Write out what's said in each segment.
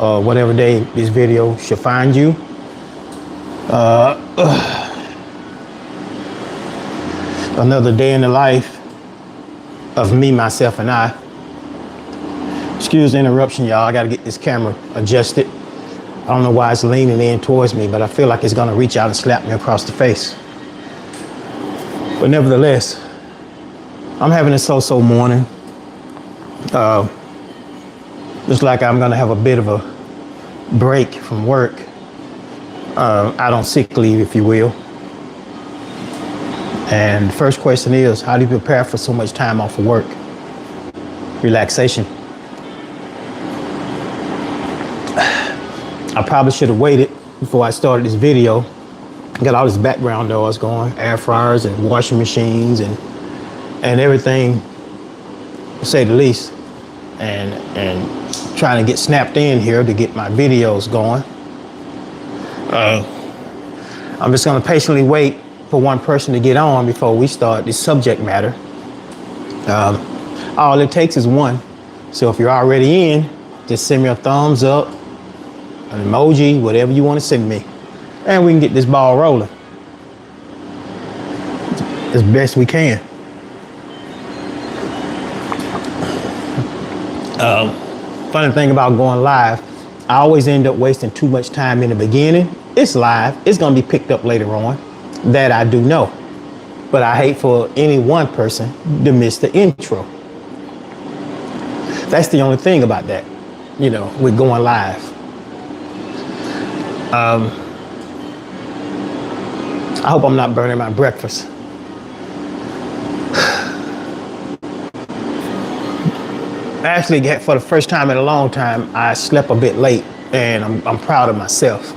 whatever day this video should find you. Another day in the life of me, myself, and I. Excuse the interruption, y'all. I gotta get this camera adjusted. I don't know why it's leaning in towards me, but I feel like it's gonna reach out and slap me across the face. But nevertheless, I'm having a so-so morning. Looks like I'm gonna have a bit of a break from work, out on sick leave, if you will. And the first question is, how do you prepare for so much time off of work? Relaxation. I probably should have waited before I started this video. Got all this background noise going, air fryers and washing machines and everything, to say the least. And trying to get snapped in here to get my videos going. I'm just gonna patiently wait for one person to get on before we start this subject matter. All it takes is one. So if you're already in, just send me a thumbs up, an emoji, whatever you want to send me, and we can get this ball rolling as best we can. Funny thing about going live, I always end up wasting too much time in the beginning. It's live, it's gonna be picked up later on. That I do know, but I hate for any one person to miss the intro. That's the only thing about that, you know, with going live. I hope I'm not burning my breakfast. Actually, for the first time in a long time, I slept a bit late, and I'm proud of myself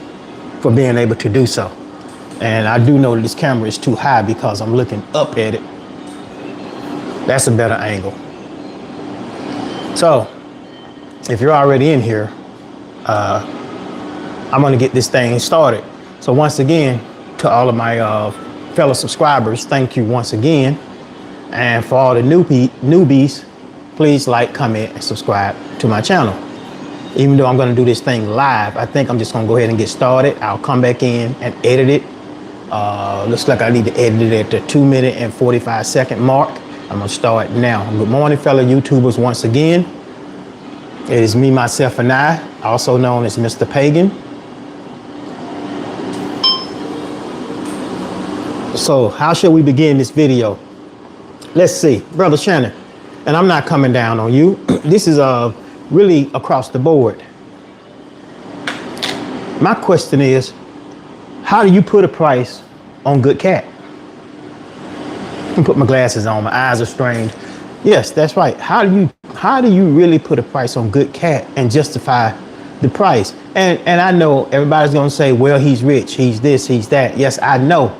for being able to do so. And I do know that this camera is too high because I'm looking up at it. That's a better angle. So, if you're already in here, I'm gonna get this thing started. So once again, to all of my fellow subscribers, thank you once again. And for all the newbies, please like, comment, and subscribe to my channel. Even though I'm gonna do this thing live, I think I'm just gonna go ahead and get started. I'll come back in and edit it. Looks like I need to edit it at the 2-minute and 45-second mark. I'm gonna start now. Good morning, fellow YouTubers, once again. It is me, myself, and I, also known as Mistapagan. So how should we begin this video? Let's see, Brother Shannon, and I'm not coming down on you. This is really across the board. My question is, how do you put a price on good cat? Let me put my glasses on, my eyes are strained. Yes, that's right. How do you really put a price on good cat and justify the price? And I know everybody's gonna say, well, he's rich, he's this, he's that. Yes, I know.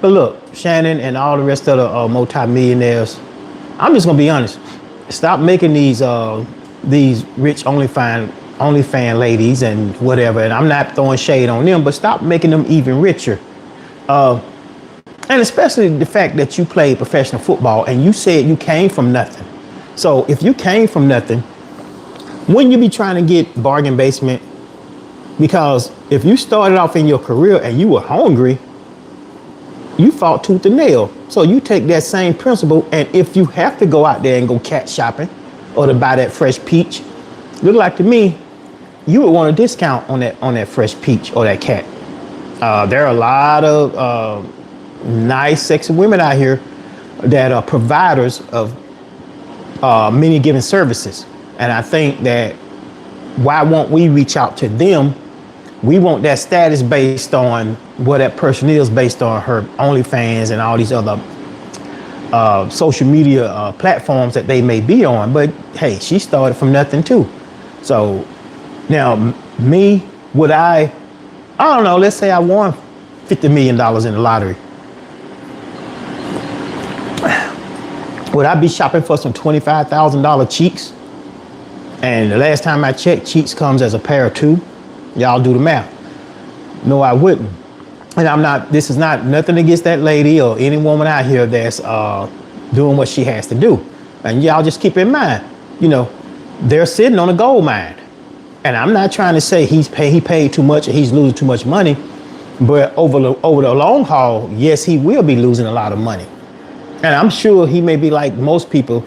But look, Shannon and all the rest of the multi-millionaires, I'm just gonna be honest. Stop making these rich OnlyFans ladies and whatever, and I'm not throwing shade on them, but stop making them even richer. And especially the fact that you played professional football and you said you came from nothing. So if you came from nothing, wouldn't you be trying to get bargain basement? Because if you started off in your career and you were hungry, you fought tooth and nail. So you take that same principle, and if you have to go out there and go cat shopping or to buy that fresh peach, look like to me, you would want a discount on that fresh peach or that cat. There are a lot of nice, sexy women out here that are providers of many given services. And I think that why won't we reach out to them? We want that status based on what that person is, based on her OnlyFans and all these other social media platforms that they may be on. But hey, she started from nothing too. So now me, would I don't know, let's say I won $50 million in the lottery. Would I be shopping for some $25,000 cheeks? And the last time I checked, cheeks comes as a pair of 2. Y'all do the math. No, I wouldn't. And this is not nothing against that lady or any woman out here that's doing what she has to do. And y'all just keep in mind, you know, they're sitting on a gold mine. And I'm not trying to say he paid too much or he's losing too much money, but over the long haul, yes, he will be losing a lot of money. And I'm sure he may be like most people.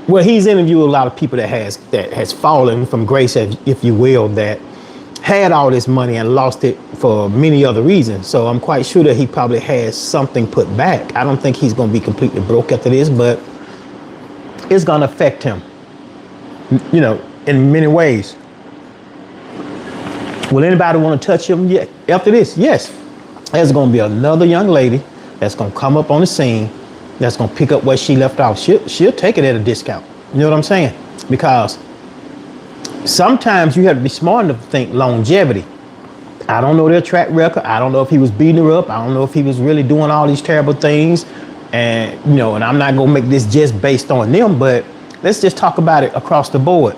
Well, he's interviewed a lot of people that has fallen from grace, if you will, that had all this money and lost it for many other reasons. So I'm quite sure that he probably has something put back. I don't think he's going to be completely broke after this, but it's going to affect him, in many ways. Will anybody want to touch him yet after this? Yes. There's going to be another young lady that's going to come up on the scene that's going to pick up where she left off. She'll take it at a discount. You know what I'm saying? Because sometimes you have to be smart enough to think longevity. I don't know their track record. I don't know if he was beating her up. I don't know if he was really doing all these terrible things. And, and I'm not going to make this just based on them, but let's just talk about it across the board.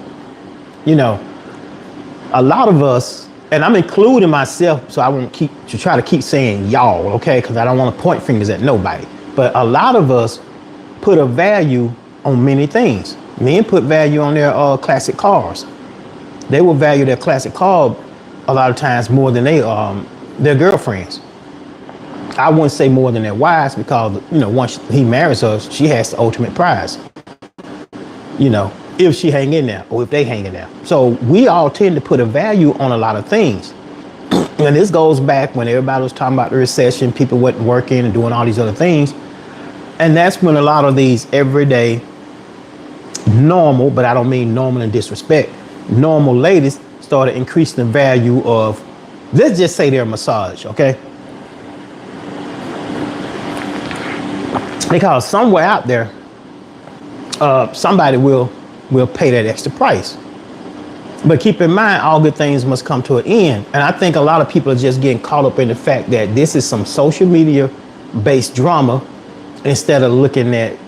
A lot of us, and I'm including myself, so I won't try to keep saying y'all, okay? Because I don't want to point fingers at nobody. But a lot of us put a value on many things. Men put value on their classic cars. They will value their classic car a lot of times more than their girlfriends. I wouldn't say more than their wives because, once he marries her, she has the ultimate prize. If she hang in there or if they hang in there. So we all tend to put a value on a lot of things. And this goes back when everybody was talking about the recession, people wasn't working and doing all these other things. And that's when a lot of these everyday normal, but I don't mean normal in disrespect, normal ladies started increasing the value of, let's just say their massage, okay? Because somewhere out there, somebody will pay that extra price. But keep in mind, all good things must come to an end. And I think a lot of people are just getting caught up in the fact that this is some social media based drama instead of looking at,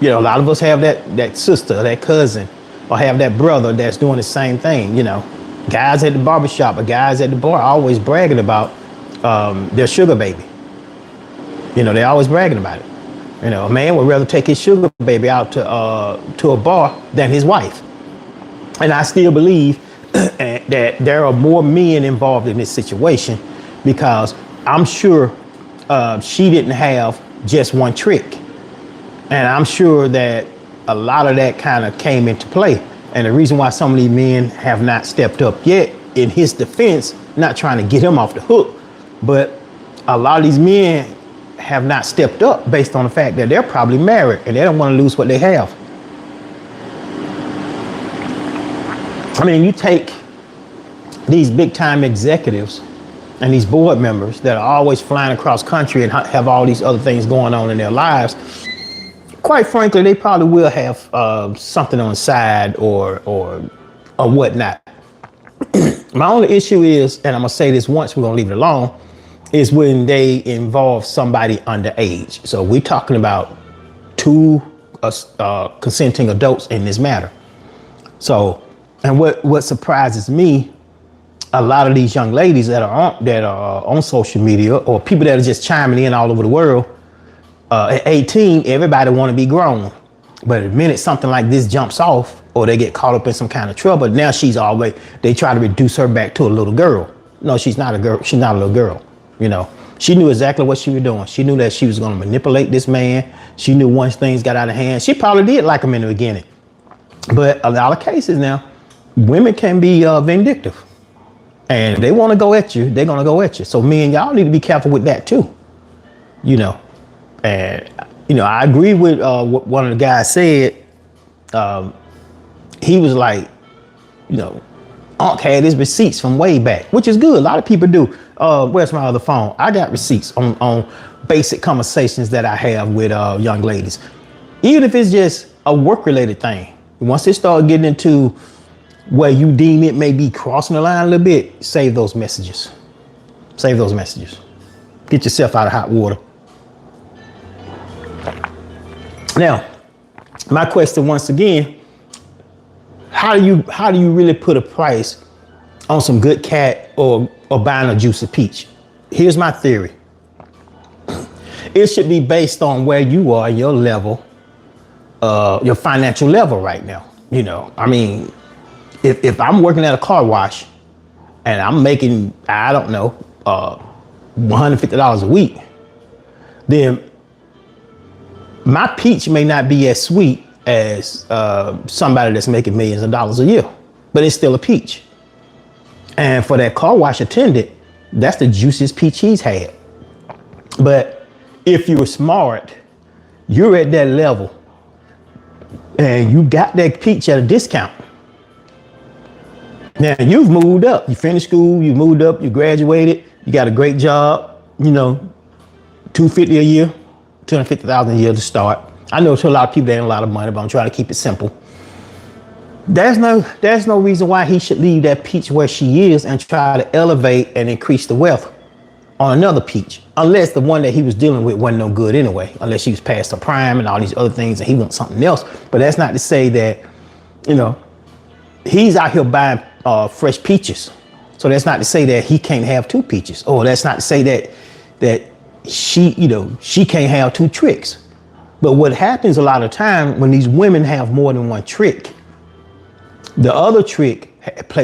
a lot of us have that sister, that cousin, or have that brother that's doing the same thing. Guys at the barbershop or guys at the bar always bragging about their sugar baby. They're always bragging about it. A man would rather take his sugar baby out to a bar than his wife. And I still believe that there are more men involved in this situation because I'm sure she didn't have just one trick. And I'm sure that a lot of that kind of came into play. And the reason why some of these men have not stepped up yet, in his defense, not trying to get him off the hook, but a lot of these men have not stepped up based on the fact that they're probably married and they don't want to lose what they have. I mean, you take these big time executives and these board members that are always flying across country and have all these other things going on in their lives. Quite frankly, they probably will have something on the side or whatnot. My only issue is, and I'm gonna say this once, we're gonna leave it alone, is when they involve somebody underage. So we're talking about two consenting adults in this matter. So, and what surprises me, a lot of these young ladies that are on social media or people that are just chiming in all over the world, at 18, everybody want to be grown. But the minute something like this jumps off or they get caught up in some kind of trouble, now they try to reduce her back to a little girl. No, she's not a girl. She's not a little girl. She knew exactly what she was doing. She knew that she was going to manipulate this man. She knew once things got out of hand, she probably did like him in the beginning. But a lot of cases now, women can be vindictive. And if they want to go at you, they're going to go at you. So me and y'all need to be careful with that too. And, I agree with what one of the guys said. He was like, Unc had his receipts from way back, which is good. A lot of people do. Where's my other phone? I got receipts on basic conversations that I have with young ladies. Even if it's just a work-related thing. Once they start getting into where you deem it may be crossing the line a little bit, save those messages. Save those messages. Get yourself out of hot water. Now, my question once again, how do you really put a price on some good cat or buying a juicy peach? Here's my theory. It should be based on where you are, your level, your financial level right now. I mean, If I'm working at a car wash and I'm making, I don't know, $150 a week, then my peach may not be as sweet as somebody that's making millions of dollars a year, but it's still a peach. And for that car wash attendant, that's the juiciest peach he's had. But if you're smart, you're at that level and you got that peach at a discount. Now you've moved up, you finished school, you moved up, you graduated, you got a great job, you know, $250 a year, $250,000 a year to start. I know to a lot of people that ain't a lot of money, but I'm trying to keep it simple. There's no reason why he should leave that peach where she is and try to elevate and increase the wealth on another peach, unless the one that he was dealing with wasn't no good anyway, unless she was past her prime and all these other things and he wants something else. But that's not to say that, you know, he's out here buying fresh peaches. So that's not to say that he can't have two peaches. Or that's not to say that she, you know, she can't have two tricks. But what happens a lot of time when these women have more than one trick, the other trick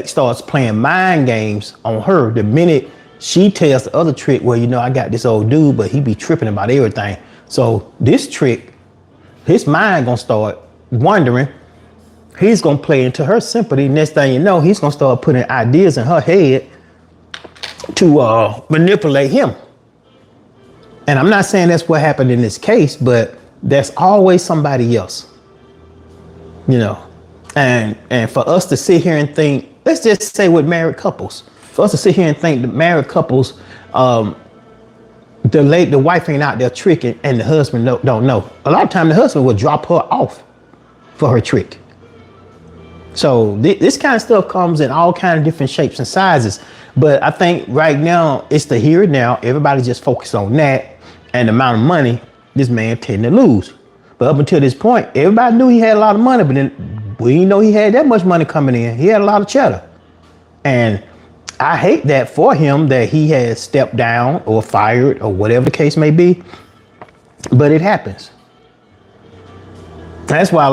starts playing mind games on her. The minute she tells the other trick, well, you know, I got this old dude, but he be tripping about everything. So this trick, his mind gonna start wondering. He's gonna play into her sympathy. Next thing you know, he's gonna start putting ideas in her head to manipulate him. And I'm not saying that's what happened in this case, but there's always somebody else, you know. And for us to sit here and think, let's just say with married couples, for us to sit here and think that married couples, the wife ain't out there tricking and the husband don't know. A lot of time the husband will drop her off for her trick. So this kind of stuff comes in all kind of different shapes and sizes. But I think right now it's the here and now. Everybody just focus on that and the amount of money this man tended to lose. But up until this point, everybody knew he had a lot of money, but then we didn't know he had that much money coming in. He had a lot of cheddar. And I hate that for him, that he has stepped down or fired or whatever the case may be. But it happens. That's why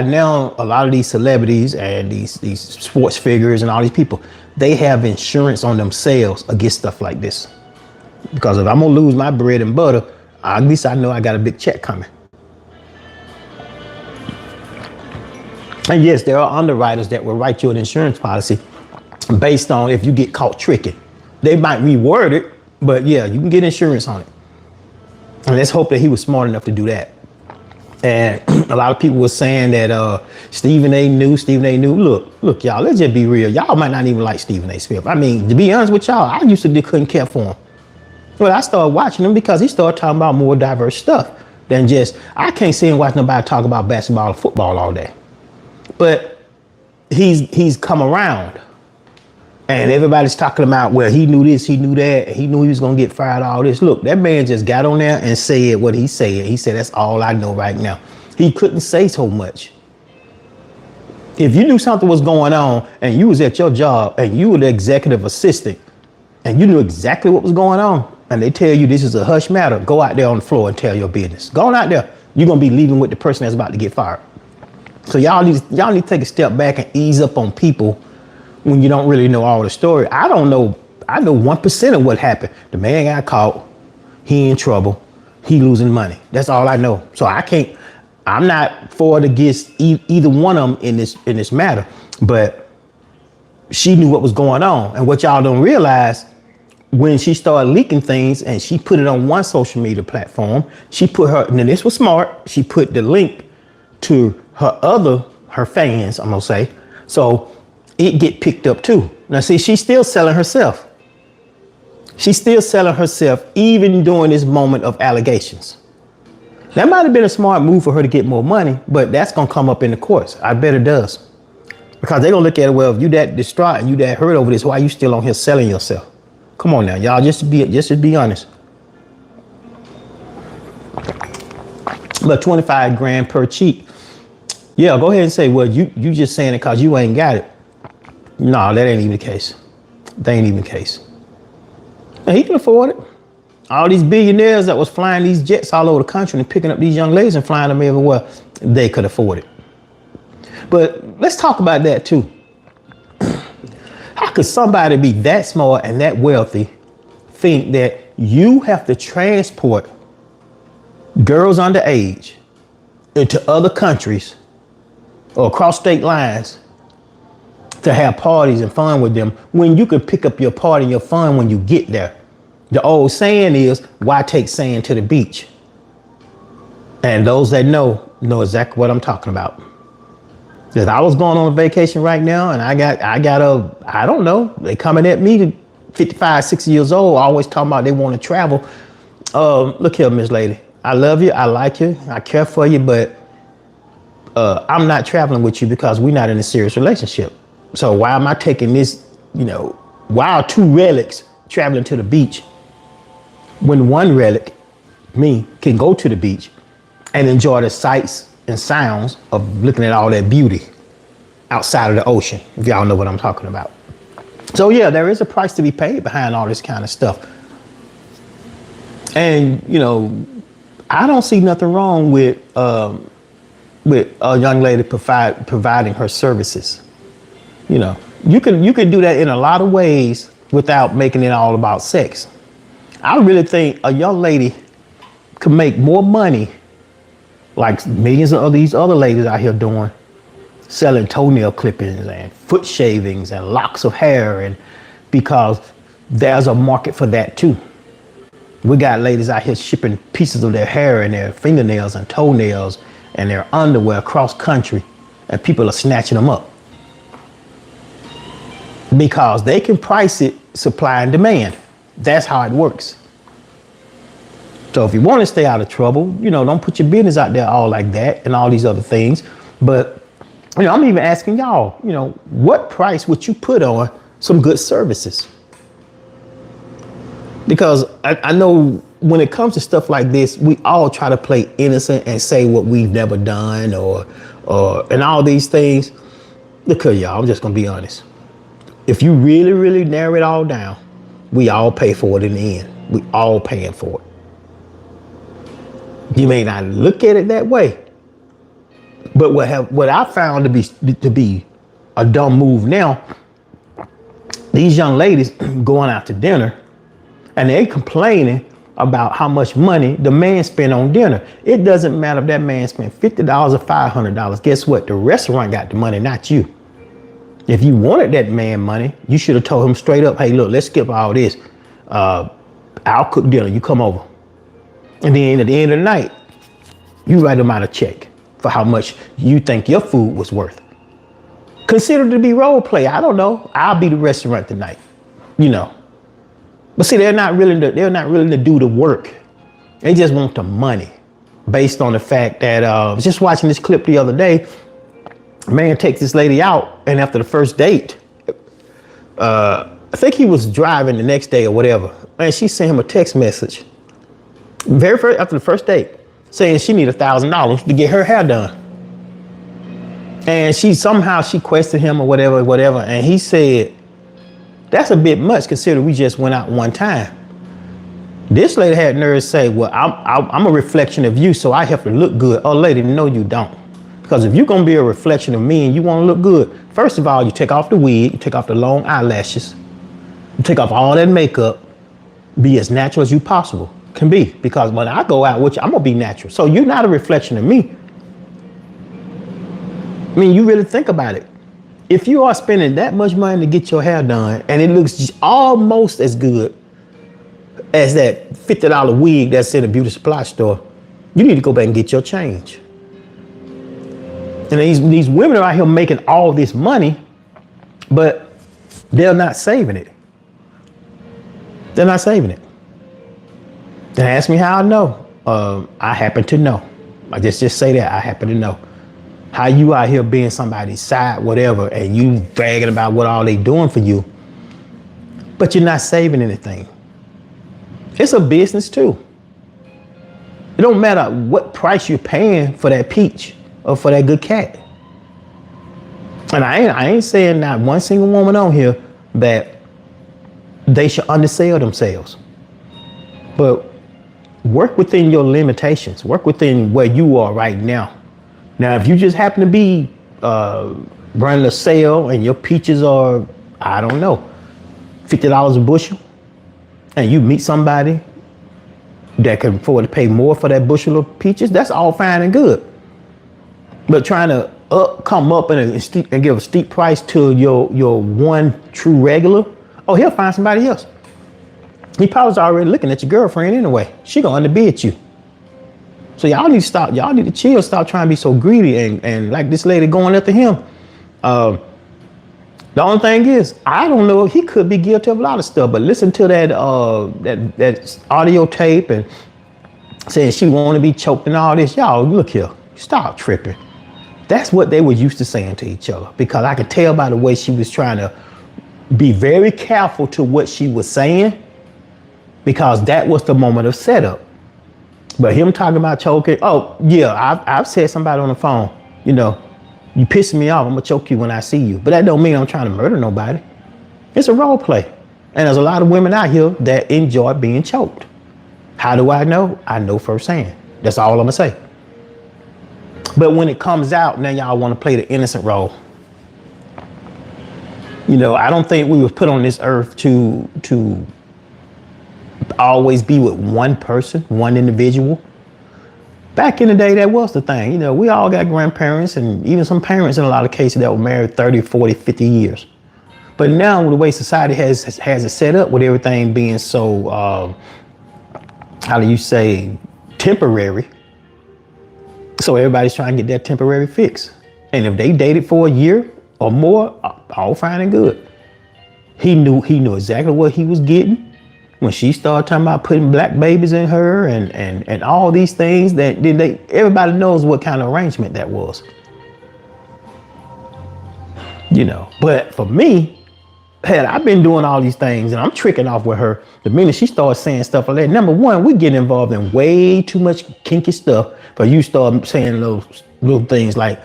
now a lot of these celebrities and these sports figures and all these people, they have insurance on themselves against stuff like this. Because if I'm gonna lose my bread and butter, at least I know I got a big check coming. And yes, there are underwriters that will write you an insurance policy based on if you get caught tricking. They might reword it, but yeah, you can get insurance on it. And let's hope that he was smart enough to do that. And a lot of people were saying that Stephen A. knew. Look, y'all, let's just be real. Y'all might not even like Stephen A. Smith. I mean, to be honest with y'all, I used to couldn't care for him. But I started watching him because he started talking about more diverse stuff than just, I can't see him watch nobody talk about basketball or football all day. But he's come around. And everybody's talking about, well, he knew this, he knew that, he knew he was going to get fired, all this. Look, that man just got on there and said what he said. He said, that's all I know right now. He couldn't say so much. If you knew something was going on and you was at your job and you were the executive assistant and you knew exactly what was going on and they tell you this is a hush matter, go out there on the floor and tell your business. Go on out there. You're going to be leaving with the person that's about to get fired. So y'all need to take a step back and ease up on people when you don't really know all the story. I don't know. I know 1% of what happened. The man got caught. He in trouble. He losing money. That's all I know. So I'm not for or against either one of them in this matter. But she knew what was going on. And what y'all don't realize, when she started leaking things and she put it on one social media platform, and this was smart, she put the link to her fans, I'm gonna say. So it get picked up too. Now see, she's still selling herself. She's still selling herself even during this moment of allegations. That might have been a smart move for her to get more money, but that's gonna come up in the courts. I bet it does. Because they're gonna look at it, well, if you that distraught and you that hurt over this, why you still on here selling yourself? Come on now, y'all, just to be honest. But 25 grand per cheat. Yeah, go ahead and say, well, you just saying it because you ain't got it. No, that ain't even the case. That ain't even the case. And he can afford it. All these billionaires that was flying these jets all over the country and picking up these young ladies and flying them everywhere, they could afford it. But let's talk about that too. How could somebody be that smart and that wealthy think that you have to transport girls underage into other countries or across state lines to have parties and fun with them when you can pick up your party and your fun when you get there? The old saying is, why take sand to the beach? And those that know exactly what I'm talking about. If I was going on a vacation right now and I don't know, they coming at me 55, 60 years old, always talking about they want to travel. Look here, Miss Lady, I love you, I like you, I care for you, but I'm not traveling with you because we're not in a serious relationship. So why am I taking this, why are two relics traveling to the beach when one relic, me, can go to the beach and enjoy the sights and sounds of looking at all that beauty outside of the ocean, if y'all know what I'm talking about. So yeah, there is a price to be paid behind all this kind of stuff. And, I don't see nothing wrong with a young lady providing her services. You can do that in a lot of ways without making it all about sex. I really think a young lady can make more money, like millions of these other ladies out here doing, selling toenail clippings and foot shavings and locks of hair, and because there's a market for that too. We got ladies out here shipping pieces of their hair and their fingernails and toenails and their underwear across country, and people are snatching them up because they can price it supply and demand. That's how it works. So if you want to stay out of trouble, don't put your business out there all like that and all these other things. But, I'm even asking y'all, what price would you put on some good services? Because I know when it comes to stuff like this, we all try to play innocent and say what we've never done or and all these things. Look here, y'all, I'm just going to be honest. If you really, really narrow it all down, we all pay for it in the end. We all paying for it. You may not look at it that way, but what I found to be a dumb move now, these young ladies going out to dinner and they complaining about how much money the man spent on dinner. It doesn't matter if that man spent $50 or $500. Guess what? The restaurant got the money, not you. If you wanted that man money, you should have told him straight up, hey, look, let's skip all this. I'll cook dinner. You come over. And then at the end of the night, you write them out a check for how much you think your food was worth. Consider it to be role play. I don't know. I'll be the restaurant tonight, But see, they're not willing to do the work. They just want the money based on the fact that I was just watching this clip the other day. A man takes this lady out, and after the first date, I think he was driving the next day or whatever, and she sent him a text message very first after the first date saying she needed $1,000 to get her hair done. And she questioned him or whatever, and he said, that's a bit much considering we just went out one time. This lady had nerve to say, well, I'm a reflection of you, so I have to look good. Oh, lady, no, you don't. Because if you're going to be a reflection of me and you want to look good, first of all, you take off the wig, you take off the long eyelashes, you take off all that makeup, be as natural as you possible can be. Because when I go out with you, I'm going to be natural. So you're not a reflection of me. I mean, you really think about it. If you are spending that much money to get your hair done and it looks just almost as good as that $50 wig that's in a beauty supply store, you need to go back and get your change. And these women are out here making all this money, but they're not saving it. They're not saving it. Then ask me how I know. I happen to know. I just say that I happen to know. How you out here being somebody's side, whatever, and you bragging about what all they doing for you, but you're not saving anything. It's a business too. It don't matter what price you're paying for that peach or for that good cat. And I ain't saying not one single woman on here that they should undersell themselves. But work within your limitations. Work within where you are right now. Now, if you just happen to be running a sale and your peaches are I don't know, $50 a bushel, and you meet somebody that can afford to pay more for that bushel of peaches, that's all fine and good. But trying to come up and give a steep price to your one true regular, oh, he'll find somebody else. He probably's already looking at your girlfriend anyway. She gonna underbid you. So y'all need to stop. Y'all need to chill. Stop trying to be so greedy and like this lady going after him. The only thing is, I don't know. He could be guilty of a lot of stuff. But listen to that audio tape and saying she want to be choked and all this. Y'all, look here. Stop tripping. That's what they were used to saying to each other, because I could tell by the way she was trying to be very careful to what she was saying, because that was the moment of setup. But him talking about choking, oh yeah, I've said somebody on the phone, you know, you pissing me off, I'm gonna choke you when I see you. But that don't mean I'm trying to murder nobody. It's a role play. And there's a lot of women out here that enjoy being choked. How do I know? I know firsthand. That's all I'm gonna say. But when it comes out, now y'all want to play the innocent role. You know, I don't think we were put on this earth to always be with one person, one individual. Back in the day, that was the thing. You know, we all got grandparents and even some parents in a lot of cases that were married 30, 40, 50 years. But now the way society has it set up with everything being so, how do you say, temporary. So everybody's trying to get that temporary fix. And if they dated for a year or more, all fine and good. He knew exactly what he was getting when she started talking about putting black babies in her and all these things that everybody knows what kind of arrangement that was. You know, but for me, hell, I've been doing all these things and I'm tricking off with her. The minute she starts saying stuff like that, number one, we get involved in way too much kinky stuff for you start saying little things like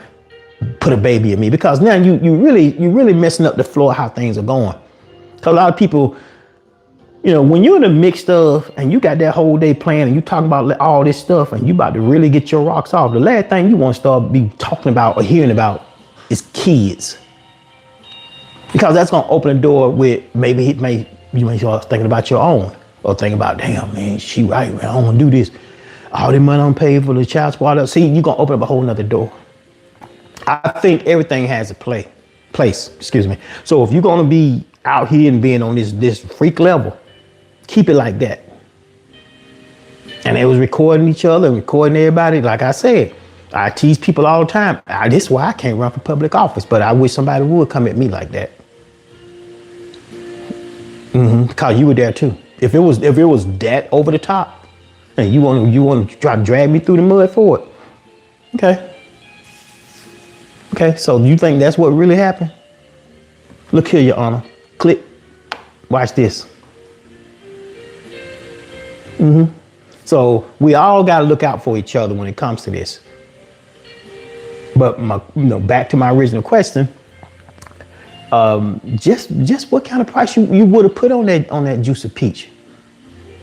put a baby in me, because now you really messing up the flow of how things are going. Cause a lot of people, you know, when you're in the mix of and you got that whole day playing and you talking about all this stuff and you about to really get your rocks off, the last thing you want to start be talking about or hearing about is kids. Because that's gonna open the door with you may start thinking about your own, or thinking about, damn man, she right, man, I don't wanna do this. All the money I'm paying for the child support. See, you're gonna open up a whole nother door. I think everything has a place. So if you're gonna be out here and being on this freak level, keep it like that. And they was recording each other and recording everybody. Like I said, I tease people all the time. This is why I can't run for public office, but I wish somebody would come at me like that. Because you were there too. If it was that over the top, and you want to try to drag me through the mud for it, okay. So you think that's what really happened? Look here, Your Honor. Click. Watch this. So we all got to look out for each other when it comes to this. But back to my original question. Just what kind of price you would have put on that juice of peach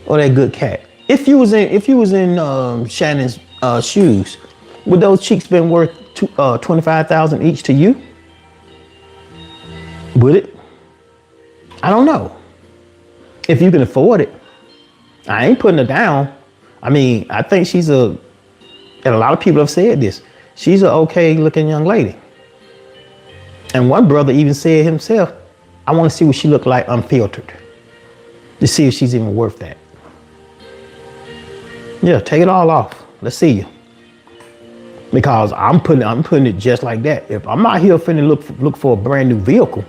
or that good cat? If you was in Shannon's shoes, would those cheeks been worth $25,000 each to you? Would it? I don't know. If you can afford it, I ain't putting her down. I mean, I think and a lot of people have said this, she's an okay looking young lady. And one brother even said himself, I want to see what she looked like unfiltered, to see if she's even worth that. Yeah, take it all off. Let's see you. Because I'm putting it just like that. If I'm out here finna look for a brand new vehicle,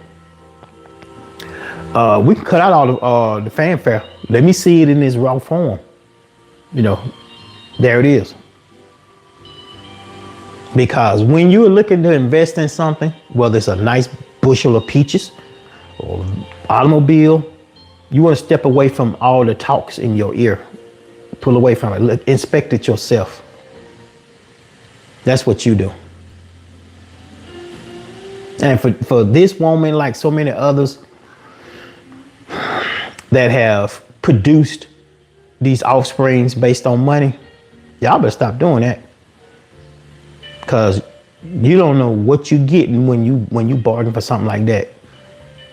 we can cut out all the fanfare. Let me see it in its raw form. You know, there it is. Because when you're looking to invest in something, whether it's a nice bushel of peaches or automobile, you want to step away from all the talks in your ear. Pull away from it. Look, inspect it yourself. That's what you do. And for this woman, like so many others that have produced these offsprings based on money, y'all better stop doing that. Because you don't know what you're getting when you bargain for something like that.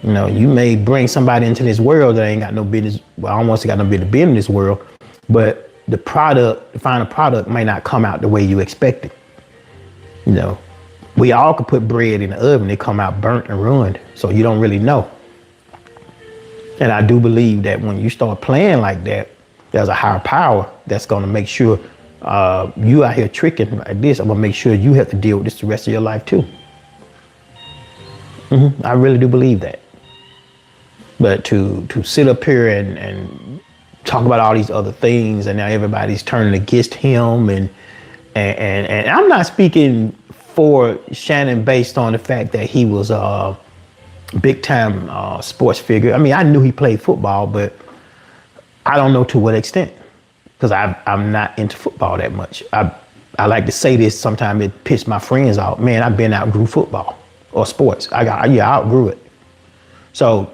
You know, you may bring somebody into this world that ain't got no business. Well, I don't want to say got no business being in this world, but the final product may not come out the way you expect it. You know, we all could put bread in the oven, it come out burnt and ruined. So you don't really know. And I do believe that when you start playing like that, there's a higher power that's going to make sure you out here tricking like this. I'm going to make sure you have to deal with this the rest of your life too. I really do believe that. But to sit up here and talk about all these other things, and now everybody's turning against him, and I'm not speaking for Shannon based on the fact that he was a big time sports figure. I mean, I knew he played football, but I don't know to what extent, because I'm not into football that much. I like to say this, sometimes it pissed my friends off. Man, I've been outgrew football or sports. I outgrew it. So,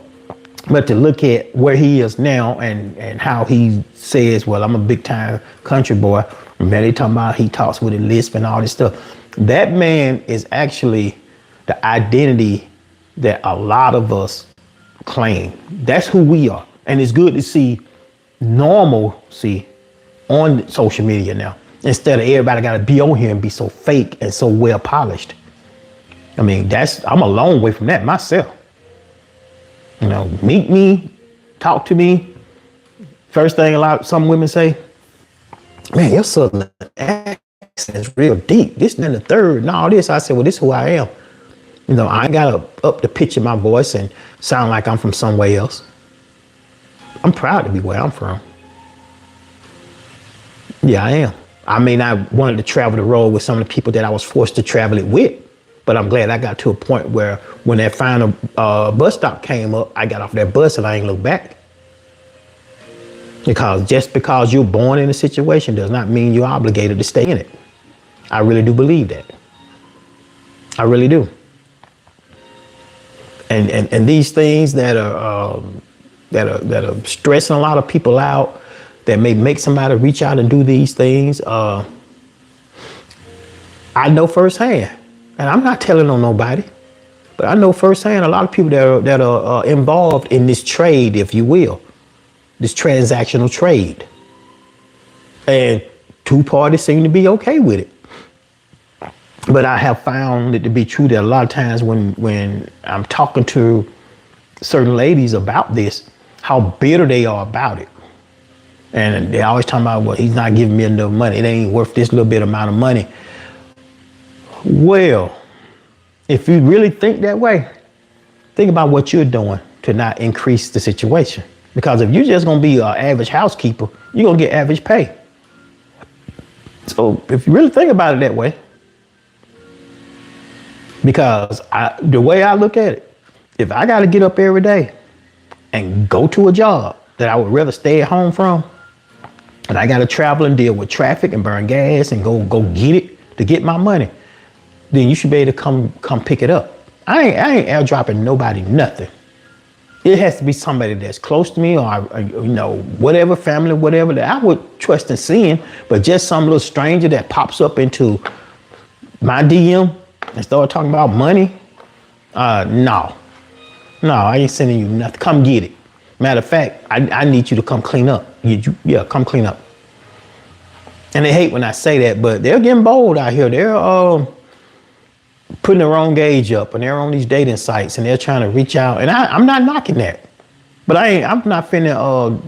but to look at where he is now and how he says, well, I'm a big time country boy. Man, they talking about he talks with a lisp and all this stuff. That man is actually the identity that a lot of us claim. That's who we are. And it's good to see normalcy on social media now, instead of everybody got to be on here and be so fake and so well polished. I mean, I'm a long way from that myself. You know, meet me, talk to me. First thing some women say, man, your southern accent is real deep. This and the third and all this. I said, well, this is who I am. You know, I ain't got to up the pitch of my voice and sound like I'm from somewhere else. I'm proud to be where I'm from. Yeah, I am. I mean, I wanted to travel the road with some of the people that I was forced to travel it with. But I'm glad I got to a point where when that final bus stop came up, I got off that bus and I ain't looked back. Because just because you're born in a situation does not mean you're obligated to stay in it. I really do believe that. I really do. And these things that are stressing a lot of people out, that may make somebody reach out and do these things, I know firsthand. And I'm not telling on nobody, but I know firsthand a lot of people that are involved in this trade, if you will, this transactional trade. And two parties seem to be okay with it. But I have found it to be true that a lot of times when I'm talking to certain ladies about this, how bitter they are about it. And they always talking about, well, he's not giving me enough money. It ain't worth this little bit amount of money. Well, if you really think that way, think about what you're doing to not increase the situation. Because if you're just going to be an average housekeeper, you're going to get average pay. So if you really think about it that way, because the way I look at it, if I got to get up every day and go to a job that I would rather stay at home from, and I got to travel and deal with traffic and burn gas and go get it to get my money, then you should be able to come pick it up. I ain't airdropping nobody nothing. It has to be somebody that's close to me, or you know, whatever, family, whatever, that I would trust in seeing. But just some little stranger that pops up into my DM and start talking about money, no, I ain't sending you nothing. Come get it. Matter of fact, I need you to come clean up. Yeah, come clean up. And they hate when I say that, but they're getting bold out here. They're putting their own gauge up, and they're on these dating sites, and they're trying to reach out. And I'm not knocking that, but I'm not finna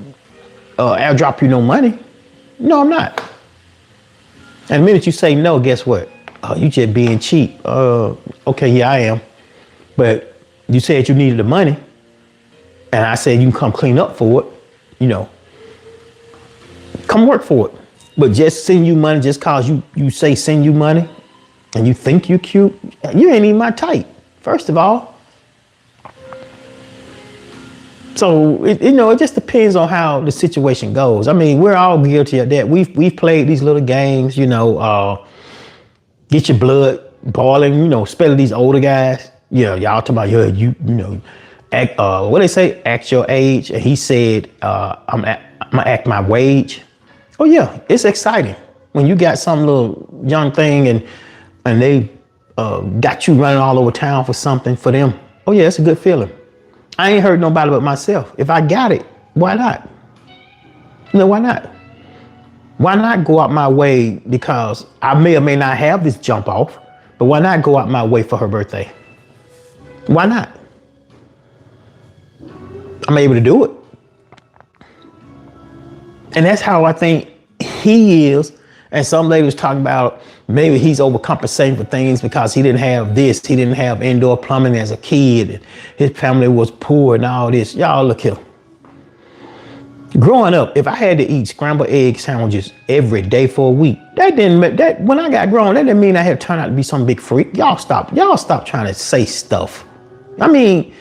airdrop you no money. No, I'm not. And the minute you say no, guess what? You just being cheap. Okay, yeah, I am. But you said you needed the money, and I said you can come clean up for it. You know, come work for it. But just send you money just cause you say send you money, and you think you're cute, you ain't even my type, first of all. So it just depends on how the situation goes. I mean, we're all guilty of that. We've played these little games, get your blood boiling, especially these older guys. Yeah, y'all talking about act, what they say, act your age. And he said, I'm gonna act my wage. Oh yeah, it's exciting when you got some little young thing and they got you running all over town for something for them. Oh yeah, it's a good feeling. I ain't hurt nobody but myself. If I got it, why not? Why not? Why not go out my way? Because I may or may not have this jump off, but why not go out my way for her birthday? Why not? I'm able to do it. And that's how I think he is. And some lady was talking about maybe he's overcompensating for things because he didn't have this. He didn't have indoor plumbing as a kid. And his family was poor and all this. Y'all look here. Growing up, if I had to eat scrambled egg sandwiches every day for a week, when I got grown, that didn't mean I had to turn out to be some big freak. Y'all stop trying to say stuff. I mean,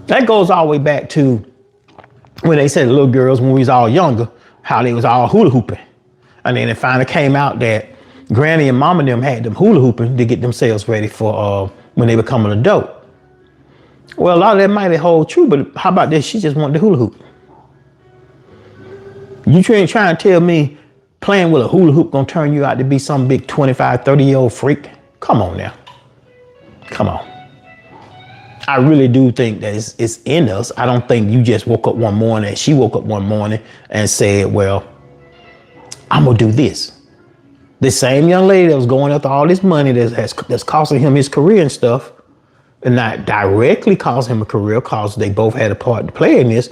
that goes all the way back to when they said little girls, when we was all younger, how they was all hula hooping. And then it finally came out that Granny and Mama and them had them hula hooping to get themselves ready for when they become an adult. Well, a lot of that might hold true, but how about this? She just wanted the hula hoop. You ain't trying to tell me playing with a hula hoop gonna turn you out to be some big 25, 30-year-old freak? Come on now. Come on. I really do think that it's in us. I don't think you just woke up one morning, she woke up one morning and said, well, I'm gonna do this. The same young lady that was going after all this money that's costing him his career and stuff, and not directly costing him a career, cause they both had a part to play in this.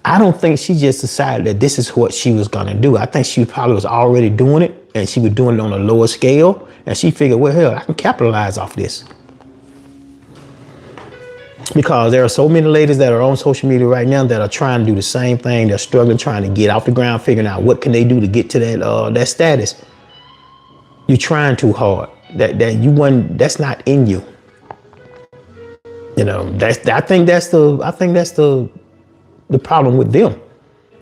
I don't think she just decided that this is what she was gonna do. I think she probably was already doing it, and she was doing it on a lower scale, and she figured, well, hell, I can capitalize off this. Because there are so many ladies that are on social media right now that are trying to do the same thing. They're struggling, trying to get off the ground, figuring out what can they do to get to that status. You're trying too hard. That's not in you. You know, I think that's the problem with them.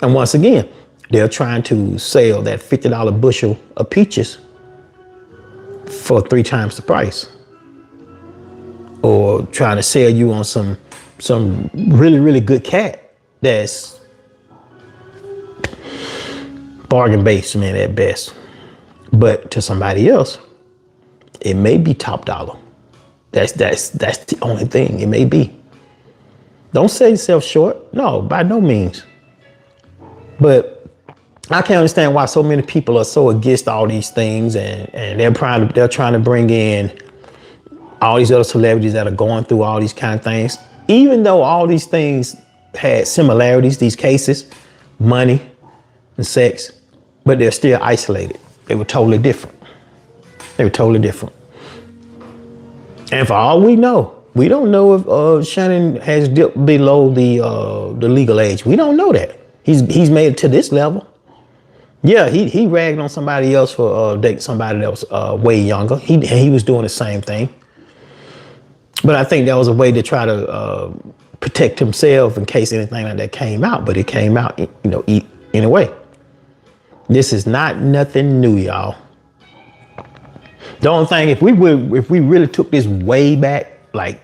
And once again, they're trying to sell that $50 bushel of peaches for 3 times the price. Or trying to sell you on some really, really good cat that's bargain basement at best. But to somebody else, it may be top dollar. That's the only thing. It may be. Don't sell yourself short. No, by no means. But I can't understand why so many people are so against all these things, and they're trying to bring in all these other celebrities that are going through all these kind of things. Even though all these things had similarities, these cases, money and sex, but they're still isolated. They were totally different. And for all we know, we don't know if Shannon has dipped below the legal age. We don't know that. He's made it to this level. Yeah, he ragged on somebody else for dating somebody that was way younger. He was doing the same thing. But I think that was a way to try to protect himself in case anything like that came out. But it came out, anyway. This is not nothing new, y'all. The only thing, if we really took this way back, like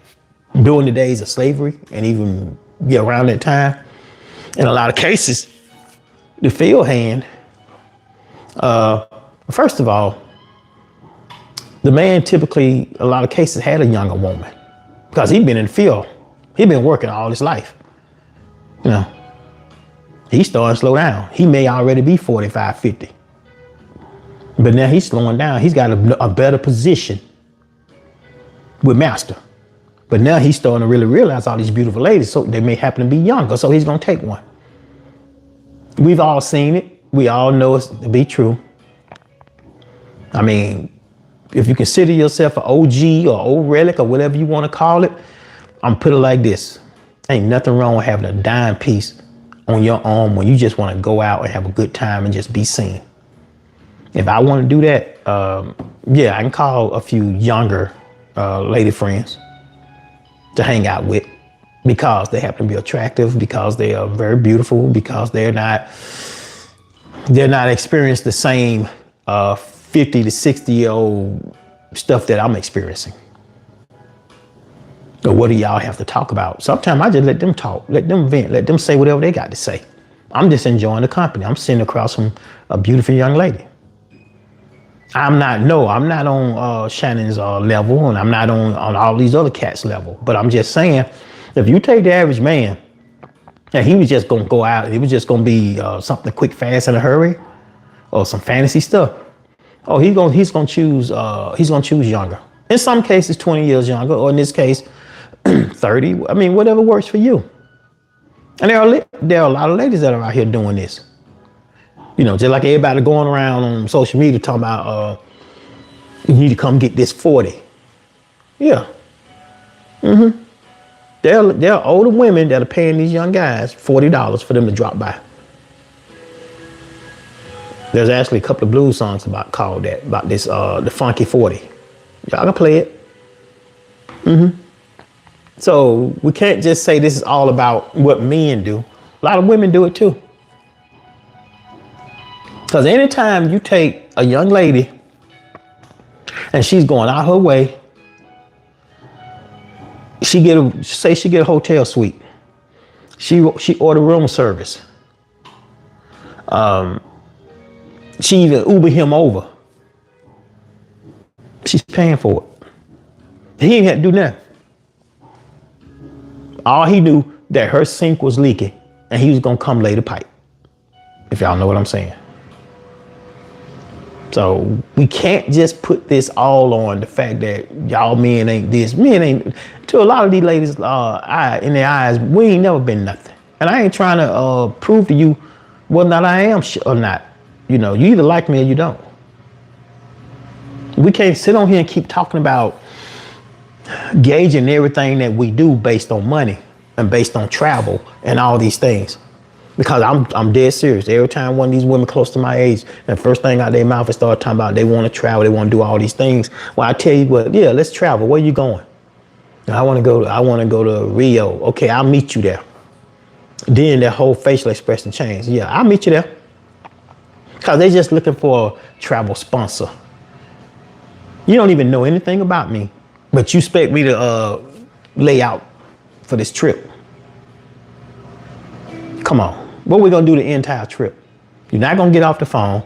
during the days of slavery and even around that time, in a lot of cases, the field hand, first of all, the man typically, a lot of cases, had a younger woman. Because he'd been in the field. He'd been working all his life. He's starting to slow down. He may already be 45, 50. But now he's slowing down. He's got a better position with master. But now he's starting to really realize all these beautiful ladies, so they may happen to be younger, so he's gonna take one. We've all seen it. We all know it to be true. I mean, if you consider yourself an OG or old relic or whatever you want to call it, I'm put it like this. Ain't nothing wrong with having a dime piece on your arm when you just want to go out and have a good time and just be seen. If I want to do that, I can call a few younger lady friends to hang out with because they happen to be attractive, because they are very beautiful, because they're not experiencing the same 50 to 60-year-old stuff that I'm experiencing. So what do y'all have to talk about? Sometimes I just let them talk, let them vent, let them say whatever they got to say. I'm just enjoying the company. I'm sitting across from a beautiful young lady. I'm not on Shannon's level, and I'm not on all these other cats' level. But I'm just saying, if you take the average man, and he was just gonna go out, it was just gonna be something quick, fast, in a hurry, or some fantasy stuff. Oh, he's gonna choose younger. In some cases, 20 years younger, or in this case, 30. I mean, whatever works for you. And there are a lot of ladies that are out here doing this. You know, just like everybody going around on social media talking about, you need to come get this 40. Yeah. There are older women that are paying these young guys $40 for them to drop by. There's actually a couple of blues songs about this, the Funky 40. Y'all can play it. So we can't just say this is all about what men do. A lot of women do it too. Because anytime you take a young lady and she's going out her way, she get a hotel suite. She order room service. She even Uber him over. She's paying for it. He ain't had to do nothing. All he knew that her sink was leaking and he was gonna come lay the pipe. If y'all know what I'm saying. So we can't just put this all on the fact that y'all men ain't this. Men ain't, to a lot of these ladies, in their eyes, we ain't never been nothing. And I ain't trying to prove to you whether or not I am or not. You know, you either like me or you don't. We can't sit on here and keep talking about gauging everything that we do based on money and based on travel and all these things. Because I'm dead serious. Every time one of these women close to my age, the first thing out their mouth is start talking about they want to travel, they want to do all these things. Well, I tell you what, yeah, let's travel. Where you going? I want to go to Rio. Okay, I'll meet you there. Then their whole facial expression changed. Yeah, I'll meet you there. Because they're just looking for a travel sponsor. You don't even know anything about me, but you expect me to lay out for this trip. Come on. What are we going to do the entire trip? You're not going to get off the phone.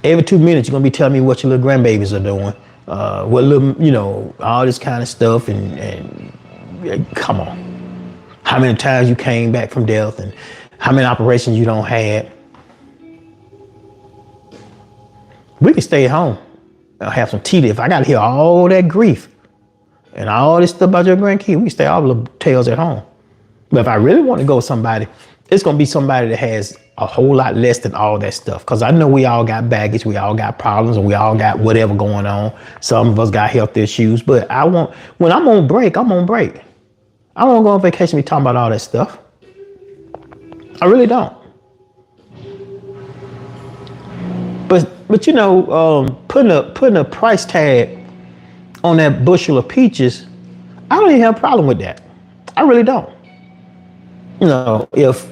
Every 2 minutes, you're going to be telling me what your little grandbabies are doing. What little, you know, all this kind of stuff. And come on. How many times you came back from death and how many operations you don't had. We can stay at home. I'll have some tea. If I got to hear all that grief and all this stuff about your grandkids, we can stay all the tales at home. But if I really want to go with somebody, it's going to be somebody that has a whole lot less than all that stuff. Because I know we all got baggage, we all got problems, and we all got whatever going on. Some of us got health issues. But when I'm on break, I'm on break. I don't want to go on vacation and be talking about all that stuff. I really don't. But you know, putting a price tag on that bushel of peaches, I don't even have a problem with that. I really don't. You know, if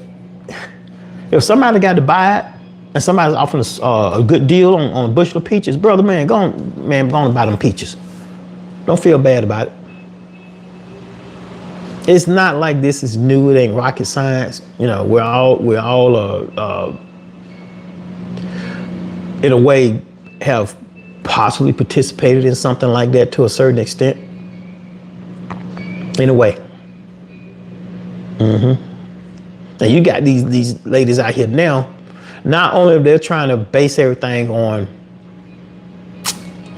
somebody got to buy it and somebody's offering a good deal on a bushel of peaches, brother, go on buy them peaches. Don't feel bad about it. It's not like this is new. It ain't rocket science. You know, we're all in a way have possibly participated in something like that to a certain extent. In a way. And you got these ladies out here now, not only they're trying to base everything on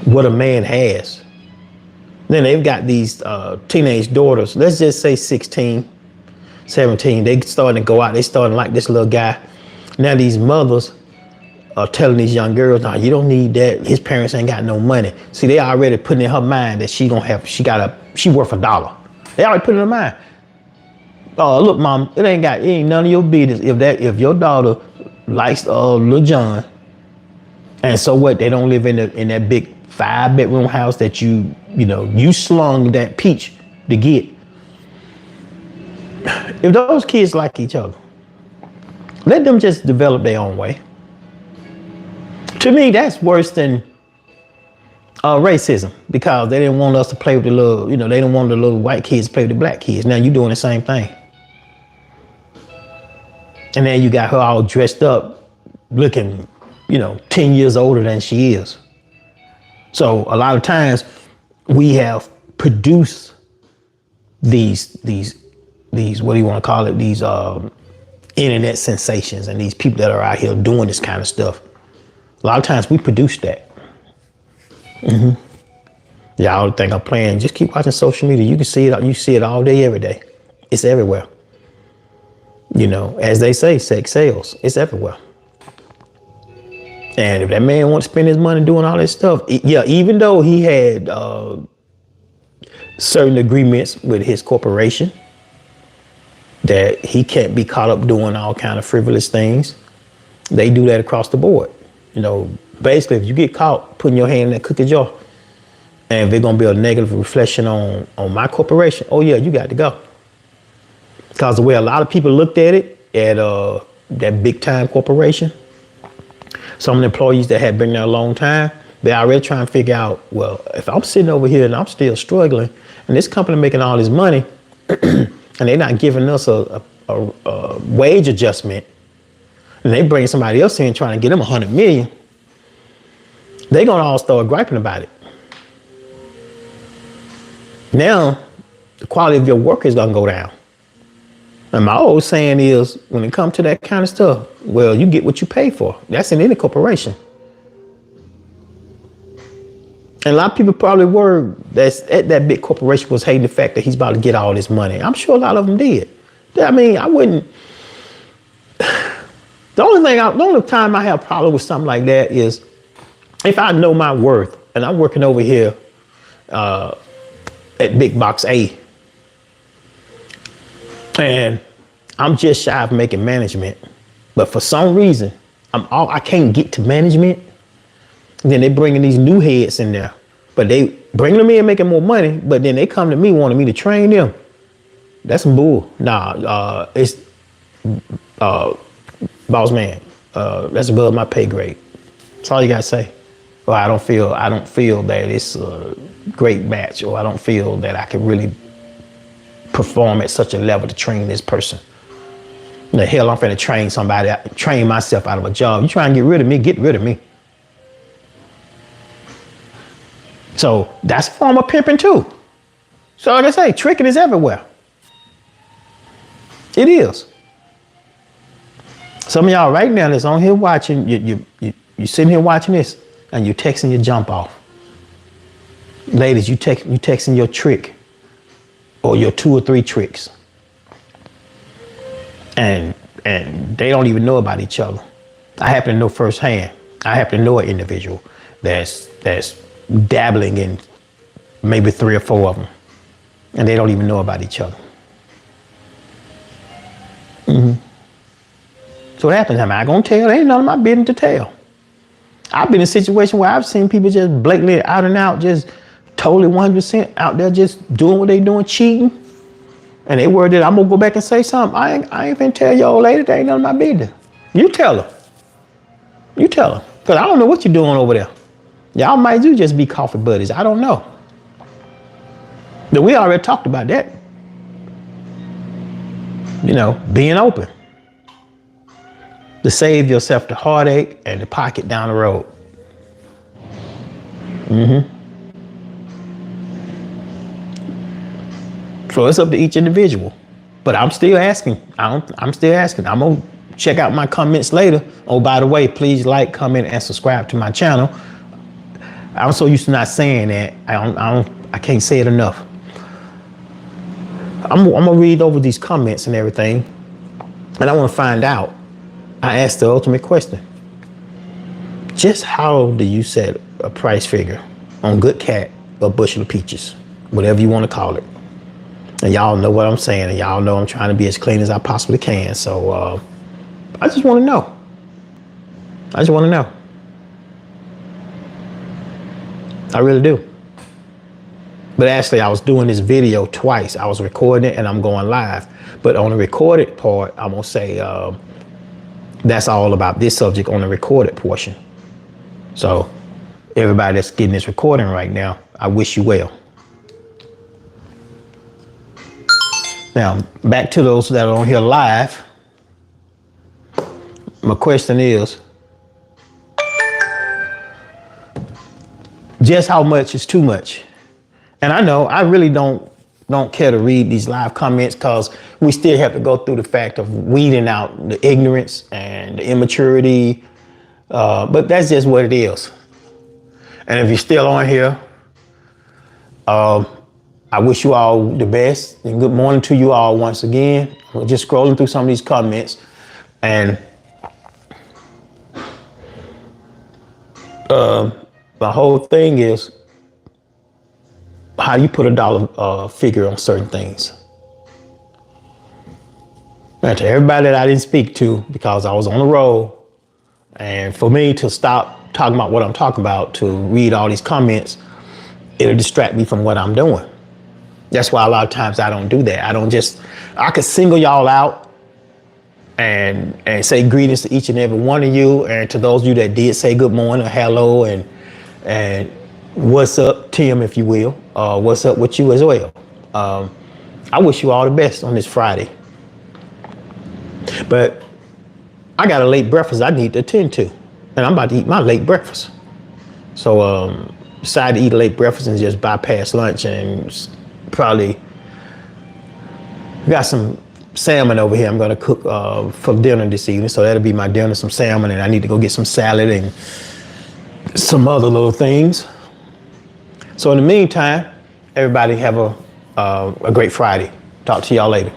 what a man has, then they've got these teenage daughters, let's just say 16, 17, they starting to go out, they starting to like this little guy. Now these mothers are telling these young girls, no, you don't need that. His parents ain't got no money. See, they already putting in her mind that she worth $1. They already put in her mind. Oh, look, mom, it ain't none of your business if your daughter likes Lil Jon, and so what? They don't live in that big 5-bedroom house that you slung that peach to get. If those kids like each other, let them just develop their own way. To me, that's worse than racism, because they didn't want us to play with the little, they didn't want the little white kids to play with the black kids. Now you're doing the same thing. And then you got her all dressed up, looking, 10 years older than she is. So a lot of times we have produced these what do you want to call it? These internet sensations and these people that are out here doing this kind of stuff. A lot of times we produce that. Y'all think I'm playing. Just keep watching social media. You can see it. You see it all day, every day. It's everywhere. You know, as they say, sex sells. It's everywhere. And if that man wants to spend his money doing all this stuff, yeah, even though he had certain agreements with his corporation that he can't be caught up doing all kind of frivolous things, they do that across the board. You know, basically, if you get caught putting your hand in that cookie jar, and if there's gonna be a negative reflection on my corporation, oh yeah, you got to go. Because the way a lot of people looked at it, at that big time corporation, some of the employees that had been there a long time, they already trying to figure out, well, if I'm sitting over here and I'm still struggling, and this company making all this money, and they're not giving us a wage adjustment, and they bring somebody else in trying to get them 100 million, they're gonna all start griping about it. Now, the quality of your work is gonna go down. And my old saying is, when it comes to that kind of stuff, well, you get what you pay for. That's in any corporation. And a lot of people probably were that's at that big corporation was hating the fact that he's about to get all this money. I'm sure a lot of them did. I mean, I wouldn't. The only time I have a problem with something like that is if I know my worth and I'm working over here at Big Box A, and I'm just shy of making management, but for some reason I can't get to management. And then they bringing these new heads in there, but they bring them in making more money, but then they come to me wanting me to train them. That's some bull. Nah, it's boss man. That's above my pay grade. That's all you gotta say. Or I don't feel that it's a great match, or I don't feel that I can really perform at such a level to train this person. The hell, I'm finna train somebody, train myself out of a job. You trying to get rid of me, get rid of me. So that's a form of pimping too. So like I say, tricking is everywhere. It is. Some of y'all right now that's on here watching, you sitting here watching this and you texting your jump off. Ladies, you texting your trick or your 2 or 3 tricks. And they don't even know about each other. I happen to know firsthand. I happen to know an individual that's dabbling in maybe 3 or 4 of them, and they don't even know about each other. So what happens? Am I gonna tell? Ain't none of my business to tell. I've been in a situation where I've seen people just blatantly out and out, just totally 100% out there, just doing what they doing, cheating. And they worried that I'm gonna go back and say something. I ain't finna tell your old lady. That ain't none of my business. You tell her. You tell her. Cause I don't know what you're doing over there. Y'all might do just be coffee buddies. I don't know. But we already talked about that. You know, being open. To save yourself the heartache and the pocket down the road. So it's up to each individual. But I'm still asking. I'm still asking. I'm gonna check out my comments later. Oh, by the way, please like, comment, and subscribe to my channel. I'm so used to not saying that. I can't say it enough. I'm gonna read over these comments and everything, and I want to find out. I asked the ultimate question. Just how do you set a price figure on good cat or bushel of peaches, whatever you want to call it? And y'all know what I'm saying, and y'all know I'm trying to be as clean as I possibly can. So I just want to know. I just want to know. I really do. But actually, I was doing this video twice. I was recording it and I'm going live. But on the recorded part, I'm gonna say that's all about this subject on the recorded portion. So everybody that's getting this recording right now, I wish you well. Now, back to those that are on here live. My question is, just how much is too much. And I know I really don't care to read these live comments because we still have to go through the fact of weeding out the ignorance and the immaturity. But that's just what it is. And if you're still on here, I wish you all the best and good morning to you all once again. We're just scrolling through some of these comments, and the whole thing is how you put a dollar figure on certain things. And to everybody that I didn't speak to because I was on the road, and for me to stop talking about what I'm talking about to read all these comments, it'll distract me from what I'm doing. That's why a lot of times I don't do that. I could single y'all out and say greetings to each and every one of you. And to those of you that did say good morning or hello and what's up, Tim, if you will, what's up with you as well. I wish you all the best on this Friday. But I got a late breakfast I need to attend to, and I'm about to eat my late breakfast. So decided to eat a late breakfast and just bypass lunch, and probably got some salmon over here I'm gonna cook for dinner this evening. So that'll be my dinner, some salmon, and I need to go get some salad and some other little things. So in the meantime, everybody have a great Friday. Talk to y'all later.